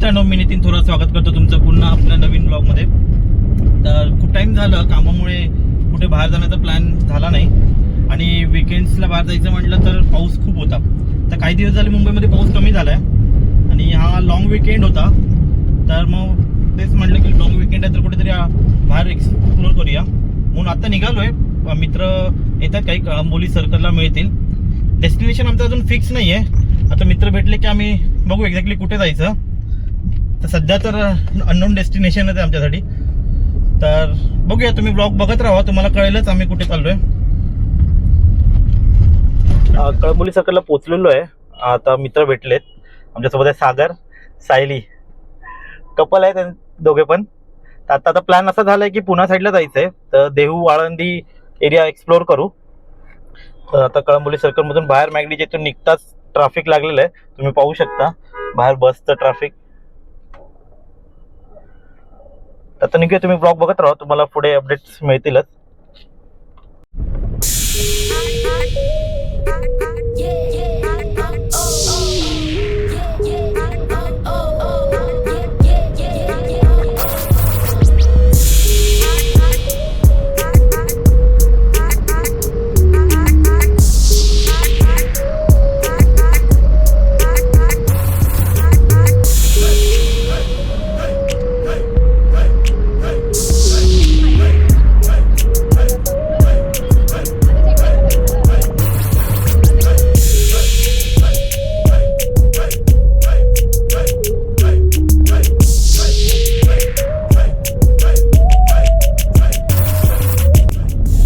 मित्रांनो, मी नितीन थोरात स्वागत करतो तुमचं पुन्हा आपल्या नवीन ब्लॉगमध्ये. तर खूप टाईम झालं, कामामुळे कुठे बाहेर जाण्याचा प्लॅन झाला नाही आणि विकेंड्सला बाहेर जायचं म्हटलं तर पाऊस खूप होता. तर काही दिवस झाले मुंबईमध्ये पाऊस कमी झाला आहे आणि हा लॉंग विकेंड होता. तर मग तेच म्हटलं की लॉंग विकेंड आहे तर कुठेतरी बाहेर एक्सप्लोर करूया म्हणून आता निघालो आहे. मित्र येतात, काही आंबोली सर्कलला मिळतील. डेस्टिनेशन आमचं अजून फिक्स नाही आहे. आता मित्र भेटले की आम्ही बघू एक्झॅक्टली कुठे जायचं. तर सध्या तर अननोन डेस्टिनेशनच आहे आमच्यासाठी. तर बघूया, तुम्ही ब्लॉग बघत राहा, तुम्हाला कळेलच आम्ही कुठे चाललोय. कळंबोली सर्कलला पोहोचलेलो आहे. आता मित्र भेटलेत आमच्यासोबत आहे, सागर सायली कपल आहे दोघे पण. आता प्लॅन असा झालाय की पुणा साईडला जायचंय, तर देहू आळंदी एरिया एक्सप्लोर करू. तर आता कळंबोली सर्कल मधून बाहेर मॅगडीच्या इथून निघताच ट्रॅफिक लागलेलं आहे, तुम्ही पाहू शकता बाहेर बसचं ट्रॅफिक. आता निघूया, तुम्ही ब्लॉग बघत राहा, तुम्हाला पुढे अपडेट्स मिळतीलच.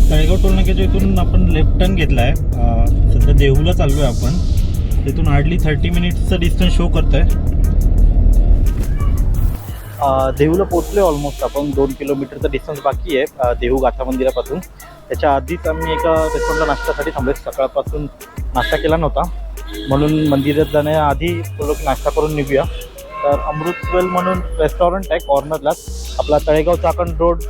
तळेगाव टोल नाक्याच्या इथून आपण लेफ्ट टर्न घेतलाय. सध्या देहूला चाललोय आपण. तिथून हार्डली 30 मिनिट्सचं डिस्टन्स शो करतोय. देहूला पोहोचलोय ऑलमोस्ट आपण. 2 किलोमीटरचा डिस्टन्स बाकी आहे देहू गाथा मंदिरापासून. त्याच्या आधीच आम्ही एका रेस्टॉरंटला नाश्त्यासाठी थांबलोय. सकाळपासून नाश्ता केला नव्हता म्हणून मंदिरात जाण्याआधी लोक नाश्ता करून निघूया. तर अमृतवेल म्हणून रेस्टॉरंट आहे कॉर्नरलाच. आपला तळेगाव चाकण रोड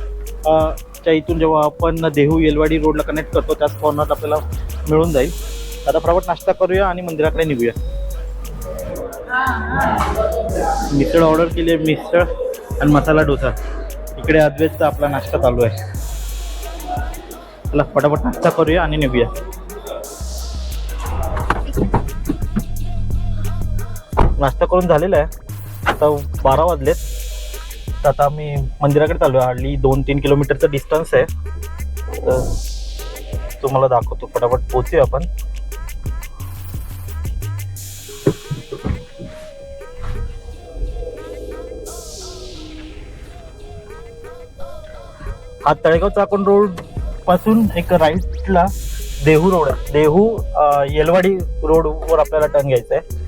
च्या इथून जेव्हा आपण देहू येलवाडी रोडला कनेक्ट करतो त्याच कॉर्नर आपल्याला मिळून जाईल. आता फटाफट नाश्ता करूया आणि मंदिराकडे निघूया. मिसळ ऑर्डर केली आहे, मिसळ आणि मसाला डोसा. इकडे अद्वैतचा आपला नाश्ता चालू आहे. चला फटाफट नाश्ता करूया आणि निघूया. नाश्ता करून झालेला आहे, आता 12 वाजलेत. तर आता आम्ही मंदिराकडे चालू आहे. हार्डली 2-3 किलोमीटरचं डिस्टन्स आहे. तर तुम्हाला दाखवतो, फटाफट पोहोचूया आपण. हा तळेगाव चाकण रोड पासून एक राईटला देहू रोड आहे. देहू येलवाडी रोडवर आपल्याला टर्न घ्यायचा आहे.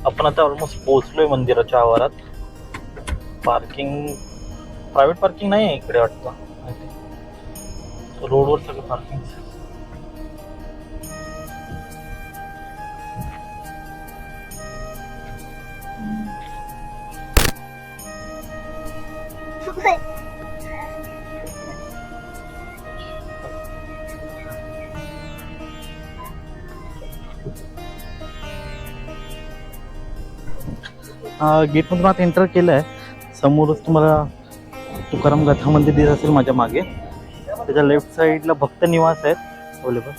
आपण आता ऑलमोस्ट पोहोचलोय मंदिराच्या आवारात. प्रायव्हेट पार्किंग नाही आहे इकडे वाटतं. रोडवर सगळं पार्किंग. गेटमधून आता एंटर केलं आहे. समोरच तुम्हाला तुकाराम गाथा मंदिर दिसत असेल माझ्या मागे. त्याच्या लेफ्ट साईडला भक्त निवास आहेत अवेलेबल.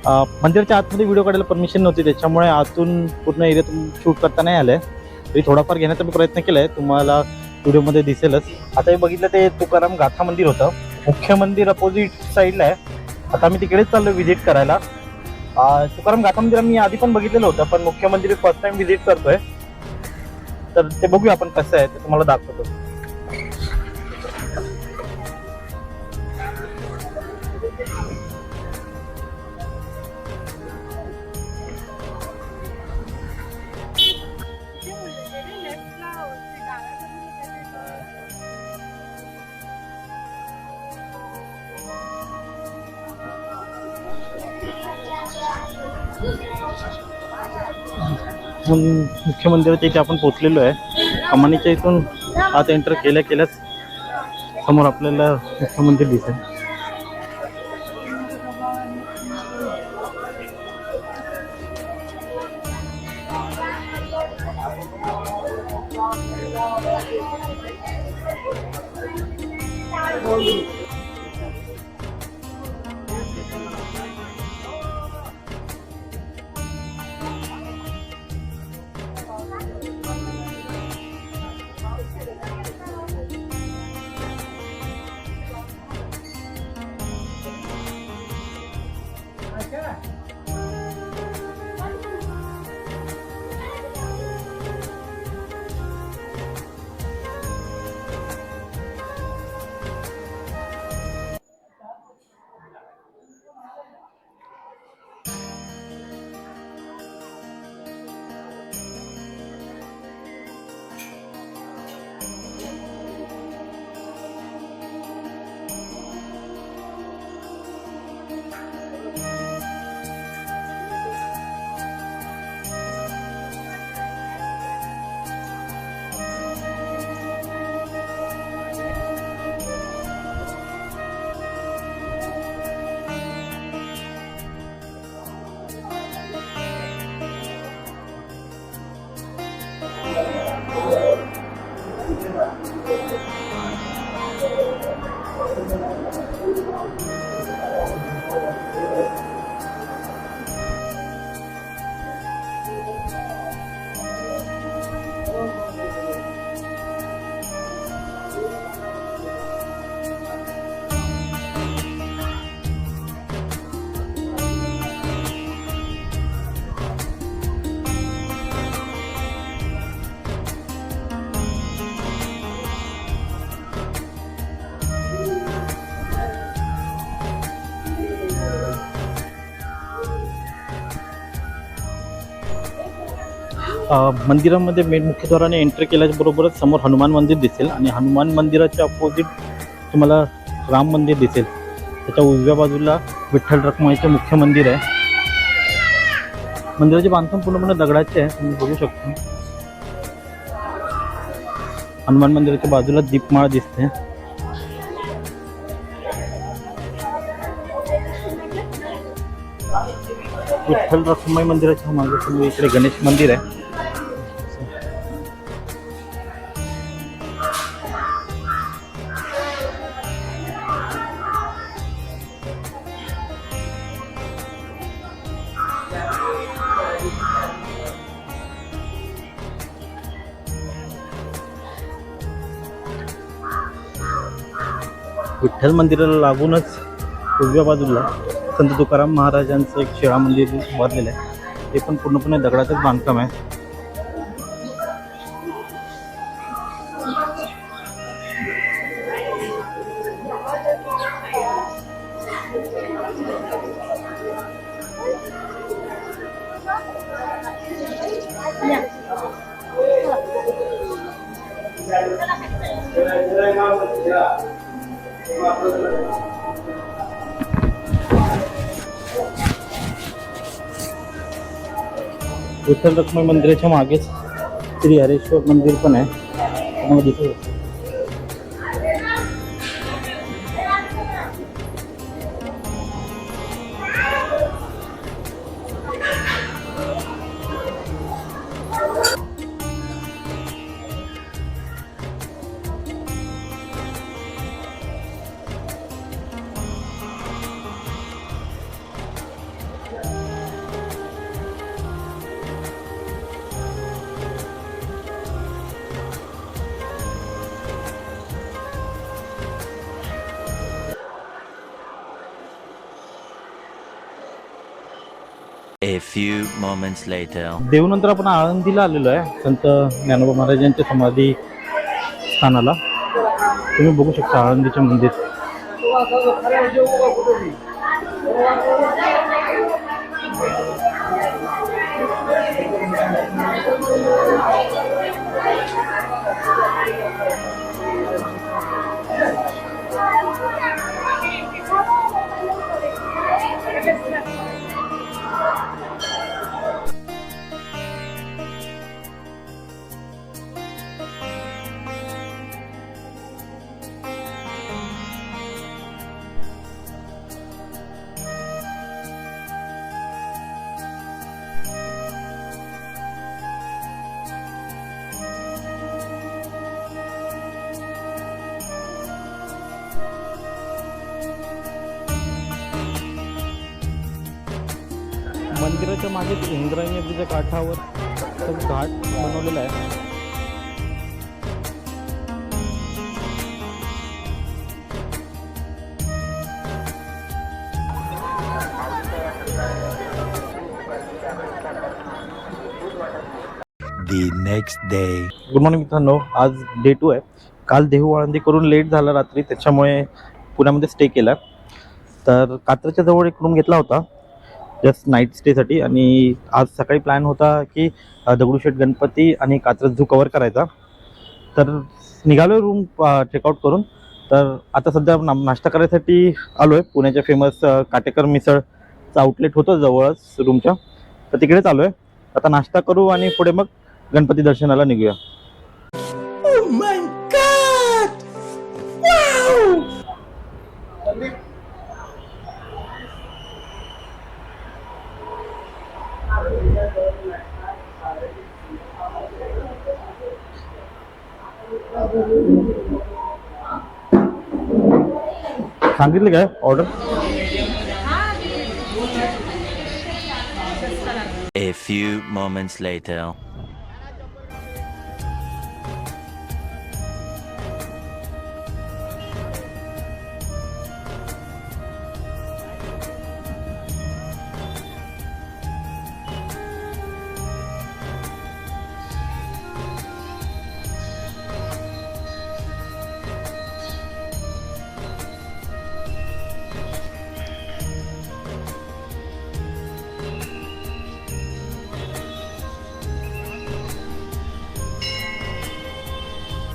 मंदिराच्या आतमध्ये व्हिडिओ काढायला परमिशन नव्हती, त्याच्यामुळे आतून पूर्ण एरियातून शूट करता नाही आलं आहे. तरी थोडाफार घेण्याचा मी प्रयत्न केला आहे, तुम्हाला व्हिडिओमध्ये दिसेलच. आता हे बघितलं ते तुकाराम गाथा मंदिर होतं. मुख्य मंदिर अपोजिट साईडला आहे. आता मी तिकडेच चाललो व्हिजिट करायला. तुकाराम गाथा मंदिर मी आधी पण बघितलेलं होतं, पण मुख्य मंदिर फर्स्ट टाइम व्हिजिट करतोय. तर ते बघूया आपण कसं आहे, ते तुम्हाला दाखवतो. मुख्य मंदिराच्या इथे आपण पोहोचलेलो आहे. कमानीच्या इथून आत एंटर केल्याच समोर आपल्याला मुख्य मंदिर दिसेल. मंदिरामध्ये मेन मुख्यद्वाराने एंट्री केल्याबरोबरच समोर हनुमान मंदिर दिसेल आणि हनुमान मंदिराच्या अपोजिट तुम्हाला राम मंदिर दिसेल. त्याच्या उजव्या बाजूला विठ्ठल रखुमाईचे मुख्य मंदिर आहे. मंदिराचे बांधकाम पूर्णपणे दगडाचे आहे, तुम्ही बघू शकता. हनुमान मंदिराच्या बाजूला दीपमाळ दिसते. विठ्ठल रखुमाई मंदिराच्या मागे इकडे गणेश मंदिर आहे. विठ्ठल मंदिराला लागूनच उजव्या बाजूला संत तुकाराम महाराजांचं एक शिळा मंदिर उभारलेलं आहे. ते पण पूर्णपणे दगडाचंच बांधकाम आहे. विठ्ठल रखुमाई मंदिराच्या मागेच श्री हरेश्वर मंदिर पण आहे. त्यामुळे दिसत A few moments later. देऊनंतर आपण आळंदीला आलेलो आहे संत ज्ञानोबा महाराजांच्या समाधी स्थानाला. तुम्ही बघू शकता आळंदीचे मंदिर. मंदिराच्या मागे इंद्रायणी नदीच्या काठावर तो घाट बनवलेला आहे. The next day. Good morning मित्रांनो, आज डे 2 आहे. काल देहू आळंदी करून लेट झाला रात्री, त्याच्यामुळे पुण्यामध्ये स्टे केला. तर कात्रजच्या जवळ एक रूम घेतला होता जस्ट नाईट स्टेसाठी. आणि आज सकाळी प्लॅन होता की दगडूशेठ गणपती आणि कात्रज झू कवर करायचा. तर निघालो रूम चेकआउट करून. तर आता सध्या नाश्ता करायसाठी आलो आहे. पुण्याच्या फेमस काटेकर मिसळचं आउटलेट होतं जवळच रूमच्या, तर तिकडेच आलो आहे. आता नाश्ता करू आणि पुढे मग गणपती दर्शनाला निघूया. सांगितलं काय order? A few moments later.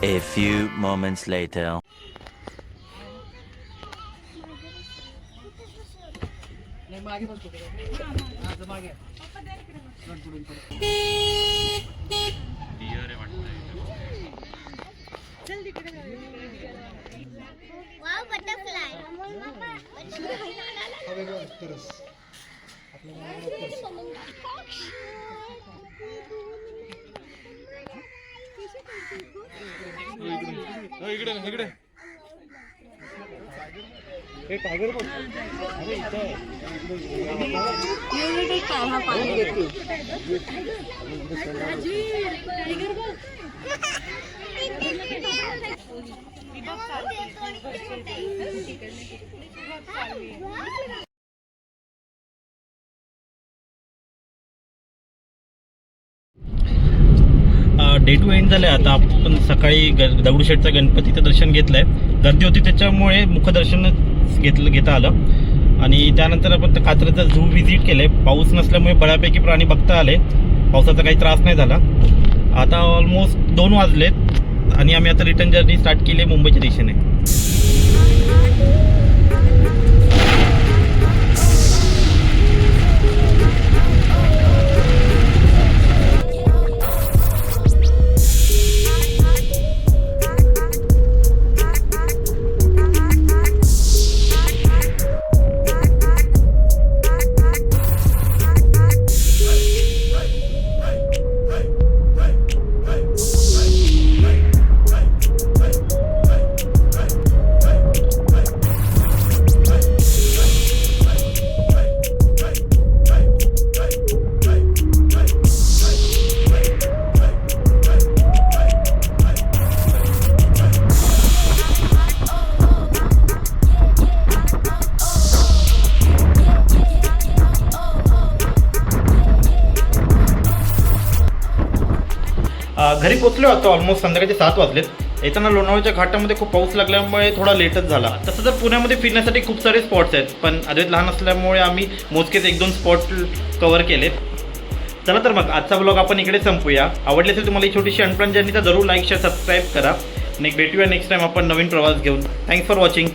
A few moments later. Wow, butterfly. इकडे हे टायगर बघ. अरे इथे डे 2 एंड झाले. आता आपण सकाळी दगडूशेठचा गणपतीचं दर्शन घेतलंय. गर्दी होती त्याच्यामुळे मुखदर्शन घेता आलं. आणि त्यानंतर आपण कात्रजचा झू व्हिजिट केले. पाऊस नसल्यामुळे बऱ्यापैकी प्राणी बघता आले. पावसाचा काही त्रास नाही झाला. आता ऑलमोस्ट 2 वाजलेत आणि आम्ही आता रिटर्न जर्नी स्टार्ट केली मुंबईच्या दिशेने. घरी पोचलो होतो ऑलमोस्ट संध्याकाळचे 7 वाजलेत. येताना लोणावळ्याच्या घाटामध्ये खूप पाऊस लागल्यामुळे थोडा लेटच झाला. तसं तर पुण्यामध्ये फिरण्यासाठी खूप सारे स्पॉट्स आहेत, पण अद्वैत लहान असल्यामुळे आम्ही मोजकेच 1-2 स्पॉट कव्हर केलेत. चला तर मग आजचा ब्लॉग आपण इकडे संपूया. आवडली असेल तुम्हाला ही छोटीशी अनप्लॅन जर्नी तर जरूर लाईक शेअर सबस्क्राईब करा. भेटूया नेक्स्ट टाइम आपण नवीन प्रवास घेऊन. Thanks for watching.